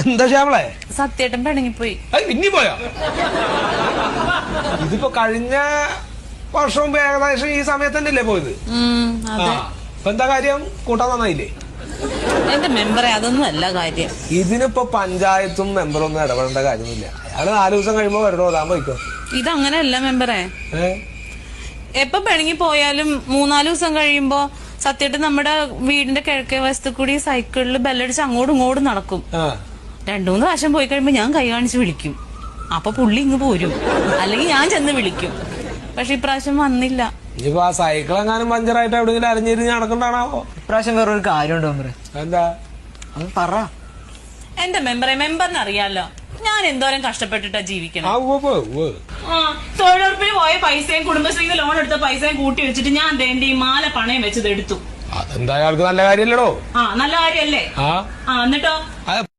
എന്താ ശ്യാമളെ? സത്യേട്ടൻ പിണങ്ങിപ്പോയി. പിന്നി പോയോ? ഇതിപ്പോ കഴിഞ്ഞ വർഷവും ഏകദേശം ഈ സമയത്ത് തന്നെയല്ലേ പോയത്? ഇപ്പൊ എന്താ കാര്യം? കൂട്ടാൻ നന്നായില്ലേ? എന്റെ മെമ്പറെ അതൊന്നും അല്ല കാര്യം. ഇതിനിപ്പോ പഞ്ചായത്തും മെമ്പറൊന്നും ഇടപെടേണ്ട കാര്യമൊന്നുമില്ല. അയാള് 4 ദിവസം കഴിയുമ്പോ വരണോ, താൻ പോയിക്കോ. ഇതങ്ങനെയല്ല മെമ്പറെ. എപ്പൊ പിണങ്ങി പോയാലും 3-4 ദിവസം കഴിയുമ്പോ സത്യേട്ടൻ നമ്മുടെ വീടിന്റെ കിഴക്കേ വശത്ത് കൂടി സൈക്കിളിൽ ബെല്ലടിച്ച് അങ്ങോട്ടും ഇങ്ങോട്ടും നടക്കും. 2-3 പ്രാവശ്യം പോയി കഴിയുമ്പോ ഞാൻ കൈ കാണിച്ച് വിളിക്കും. അപ്പൊ പുള്ളി ഇങ്ങ് പോരും, അല്ലെങ്കിൽ ഞാൻ ചെന്ന് വിളിക്കും. പക്ഷെ ഇപ്രാവശ്യം വന്നില്ല. ഇനിയിപ്പോ ആ സൈക്കിൾ എങ്ങാനും പഞ്ചറായിട്ട് എവിടെയെങ്കിലും അരഞ്ഞിരിഞ്ഞ് നടക്കണ്ടാണാവോ? ഇപ്രാവശ്യം വേറൊരു കാര്യമുണ്ടോ മെമ്പറെ? എന്താ? അത് പറ. എന്റെ മെമ്പറിന് അറിയാലോ ഞാൻ എന്തോരം കഷ്ടപ്പെട്ടിട്ടാ ജീവിക്കണം. തൊഴിലുറപ്പിന് പോയ പൈസയും കുടുംബശ്രീന്ന് ലോൺ എടുത്ത പൈസയും കൂട്ടി വെച്ചിട്ട് ഞാൻ എന്റെ ഈ മാല പണയം വെച്ചത് എടുത്തു. അതെന്താ അയാൾക്ക് നല്ല കാര്യല്ലടോ? നല്ല കാര്യല്ലേ? എന്നിട്ടോ